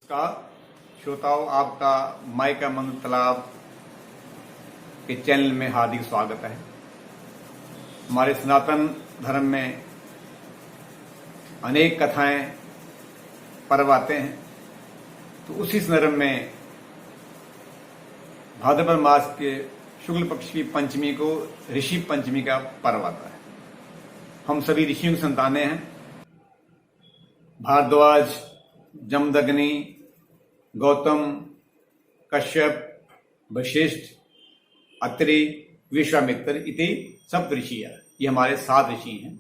का श्रोताओं, आपका माई का मंत्र तालाब के चैनल में हार्दिक स्वागत है। हमारे सनातन धर्म में अनेक कथाएं पर्व आते हैं, तो उसी संदर्भ में भाद्रपद मास के शुक्ल पक्ष की पंचमी को ऋषि पंचमी का पर्व आता है। हम सभी ऋषियों की संतानें हैं। भारद्वाज, जमदग्नि, गौतम, कश्यप, वशिष्ठ, अत्रि, विश्वामित्र इति सप्त ऋषि है। ये हमारे 7 ऋषि हैं।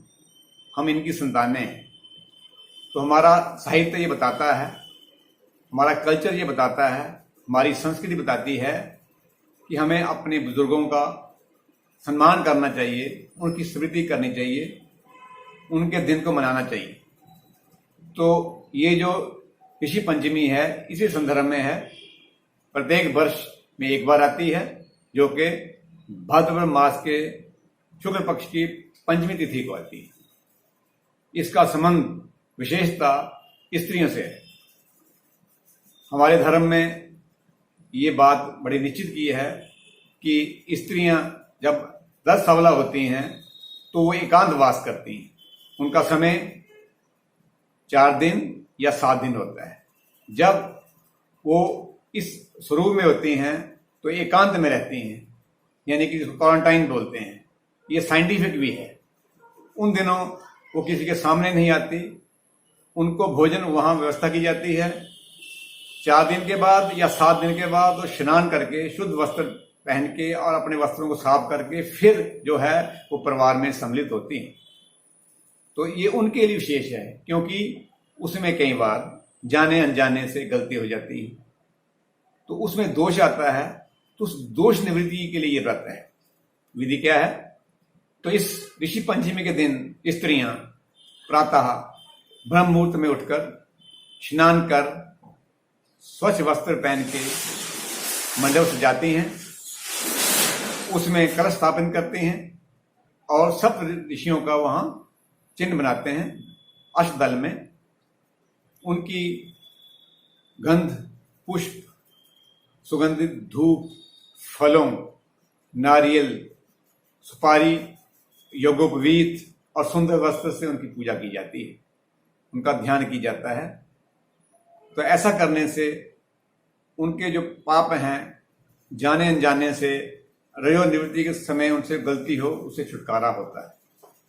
हम इनकी संतानें हैं। तो हमारा साहित्य ये बताता है, हमारा कल्चर ये बताता है, हमारी संस्कृति बताती है कि हमें अपने बुजुर्गों का सम्मान करना चाहिए, उनकी स्मृति करनी चाहिए, उनके दिन को मनाना चाहिए। तो ये जो ऋषि पंचमी है, इसी संदर्भ में है। प्रत्येक वर्ष में एक बार आती है, जो कि भाद्रपद मास के शुक्ल पक्ष की पंचमी तिथि को आती है। इसका संबंध विशेषता स्त्रियों से है। हमारे धर्म में ये बात बड़ी निश्चित की है कि स्त्रियां जब 10 सावला होती हैं तो वो एकांतवास करती हैं। उनका समय 4 दिन या 7 दिन होता है। जब वो इस स्वरूप में होती हैं तो एकांत में रहती हैं, यानी कि क्वारंटाइन बोलते हैं। ये साइंटिफिक भी है। उन दिनों वो किसी के सामने नहीं आती, उनको भोजन वहां व्यवस्था की जाती है। 4 दिन के बाद या 7 दिन के बाद वो स्नान करके शुद्ध वस्त्र पहन के और अपने वस्त्रों को साफ करके फिर जो है वो परिवार में सम्मिलित होती हैं। तो ये उनके लिए विशेष है, क्योंकि उसमें कई बार जाने अनजाने से गलती हो जाती है, तो उसमें दोष आता है। तो उस दोष निवृत्ति के लिए ये व्रत है। विधि क्या है? तो इस ऋषि पंचमी के दिन स्त्रियां प्रातः ब्रह्म मुहूर्त में उठकर स्नान कर स्वच्छ वस्त्र पहन के मंडप सजाती हैं, उसमें कलश स्थापित करती हैं और सप्त ऋषियों का वहां चिन्ह बनाते हैं अष्टदल में। उनकी गंध, पुष्प, सुगंधित धूप, फलों, नारियल, सुपारी, यज्ञोपवीत और सुंदर वस्त्र से उनकी पूजा की जाती है, उनका ध्यान की जाता है। तो ऐसा करने से उनके जो पाप हैं, जाने अनजाने से रयो निवृत्ति के समय उनसे गलती हो, उससे छुटकारा होता है।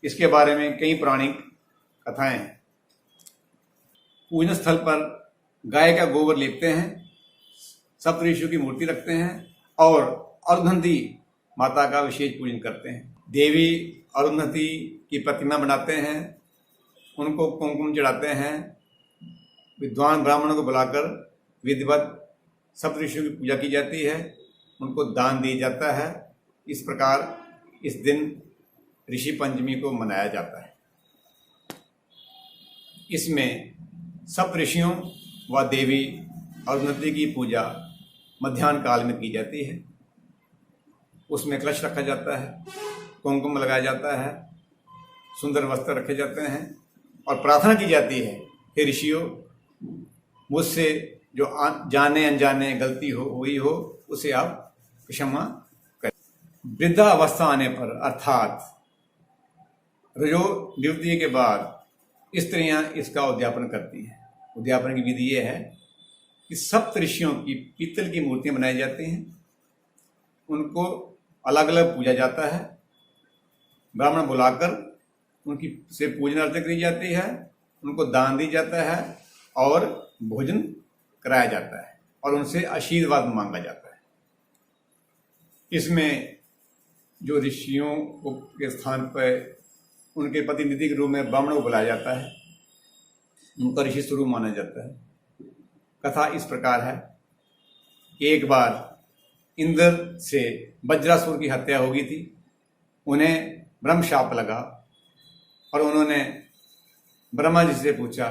इसके बारे में कई पौराणिक कथाएं हैं। पूजन स्थल पर गाय का गोबर लेपते हैं, सप्त ऋषियों की मूर्ति रखते हैं और अरुंधति माता का विशेष पूजन करते हैं। देवी अरुंधति की प्रतिमा बनाते हैं, उनको कुमकुम चढ़ाते हैं। विद्वान ब्राह्मणों को बुलाकर विधिवत सप्त ऋषियों की पूजा की जाती है, उनको दान दिया जाता है। इस प्रकार इस दिन ऋषि पंचमी को मनाया जाता है। इसमें सप्त ऋषियों व देवी अरुंधति की पूजा मध्याह्न काल में की जाती है। उसमें कलश रखा जाता है, कुमकुम लगाया जाता है, सुंदर वस्त्र रखे जाते हैं और प्रार्थना की जाती है, हे ऋषियों, मुझसे जो जाने अनजाने गलती हुई हो उसे आप क्षमा करें। वृद्धावस्था आने पर अर्थात रजो निवृत्ति के बाद स्त्रियां इसका उद्यापन करती हैं। उद्यापन की विधि यह है कि सप्त ऋषियों की पीतल की मूर्तियां बनाई जाती हैं, उनको अलग अलग पूजा जाता है, ब्राह्मण बुलाकर उनकी से पूजन अर्चना की जाती है, उनको दान दी जाता है और भोजन कराया जाता है और उनसे आशीर्वाद मांगा जाता है। इसमें जो ऋषियों के स्थान पर उनके प्रतिनिधि के रूप में ब्राह्मणों को बुलाया जाता है, उनका ऋषि स्वरूप माना जाता है। कथा इस प्रकार है कि एक बार इंद्र से वज्रासुर की हत्या हो गई थी। उन्हें ब्रह्म शाप लगा और उन्होंने ब्रह्मा जी से पूछा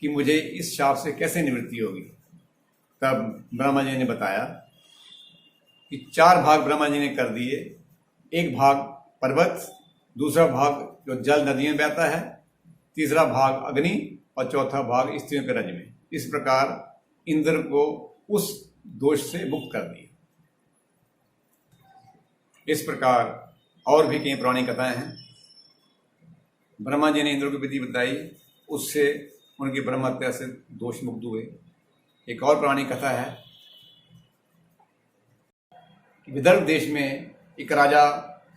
कि मुझे इस शाप से कैसे निवृत्ति होगी। तब ब्रह्मा जी ने बताया कि 4 भाग ब्रह्मा जी ने कर दिए। एक भाग पर्वत, दूसरा भाग जो जल नदियों में बहता है, तीसरा भाग अग्नि और चौथा भाग स्त्रियों के रज में। इस प्रकार इंद्र को उस दोष से मुक्त कर दिया। इस प्रकार और भी कई पौराणिक कथाएं हैं। ब्रह्मा जी ने इंद्र को विधि बताई, उससे उनकी ब्रह्म हत्या से दोष मुक्त हुए। एक और पौराणिक कथा है कि विदर्भ देश में एक राजा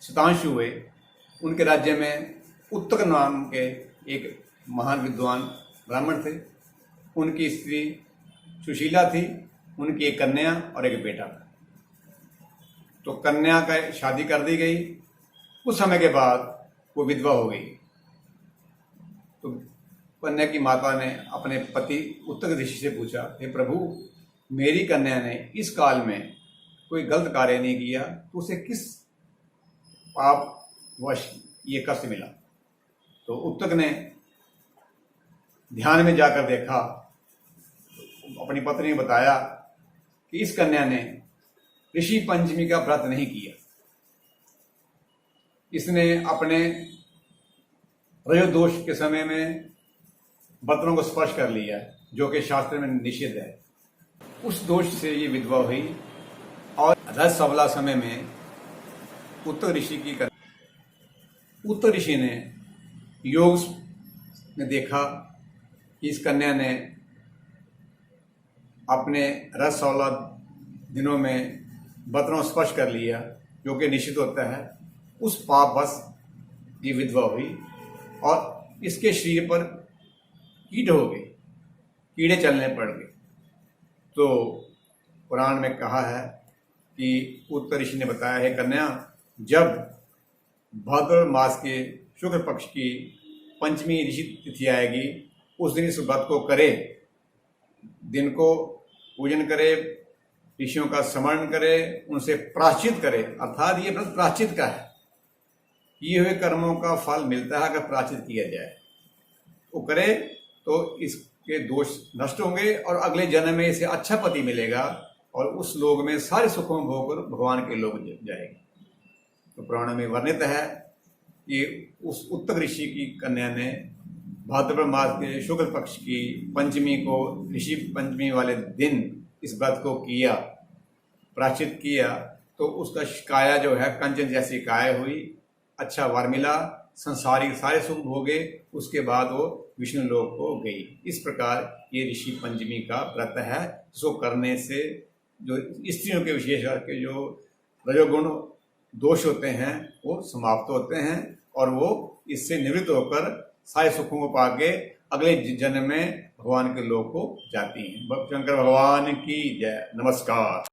शतांशु हुए। उनके राज्य में उत्तक नाम के एक महान विद्वान ब्राह्मण थे। उनकी स्त्री सुशीला थी, उनकी एक कन्या और एक बेटा था। तो कन्या का शादी कर दी गई। कुछ समय के बाद वो विधवा हो गई। तो कन्या की माता ने अपने पति उत्तक ऋषि से पूछा, हे प्रभु, मेरी कन्या ने इस काल में कोई गलत कार्य नहीं किया, तो उसे किस पाप वश ये कष्ट मिला? तो उत्तक ने ध्यान में जाकर देखा, अपनी पत्नी ने बताया कि इस कन्या ने ऋषि पंचमी का व्रत नहीं किया। इसने अपने रजोदोष के समय में बर्तनों को स्पर्श कर लिया, जो कि शास्त्र में निषिद्ध है। उस दोष से ये विधवा हुई और रज सबला समय में उत्तर ऋषि ने योग में देखा कि इस कन्या ने अपने रज सबला दिनों में बर्तनों स्पर्श कर लिया, जो कि निषिद्ध होता है। उस पाप बस ये विधवा हुई और इसके शरीर पर कीट हो गए, कीड़े चलने पड़ गए। तो पुराण में कहा है कि उत्तर ऋषि ने बताया है, कन्या, जब भाद्र मास के शुक्ल पक्ष की पंचमी ऋषि तिथि आएगी, उस दिन इस व्रत को करे, दिन को पूजन करे, ऋषियों का स्मरण करे, उनसे प्रायश्चित करे। अर्थात ये व्रत प्रायश्चित का है। किए हुए कर्मों का फल मिलता है अगर प्रायश्चित किया जाए। वो करे तो इसके दोष नष्ट होंगे और अगले जन्म में इसे अच्छा पति मिलेगा और उस लोक में सारे सुखों भोग कर भगवान के लोक जाएगी। तो पुराण में वर्णित है कि उस उत्तक ऋषि की कन्या ने भाद्रपद मास के शुक्ल पक्ष की पंचमी को, ऋषि पंचमी वाले दिन इस व्रत को किया, प्रायश्चित किया, तो उसका काया जो है कंचन जैसी काया हुई, अच्छा वर मिला, संसारिक सारे सुख भोगे। उसके बाद वो विष्णु लोक को गई। इस प्रकार ये ऋषि पंचमी का व्रत है, जिसको करने से जो स्त्रियों के विशेष करके जो रजोगुण दोष होते हैं वो समाप्त होते हैं और वो इससे निवृत्त होकर सारे सुखों को पाके अगले जन्म में भगवान के लोक को जाती हैं। शंकर भगवान की जय। नमस्कार।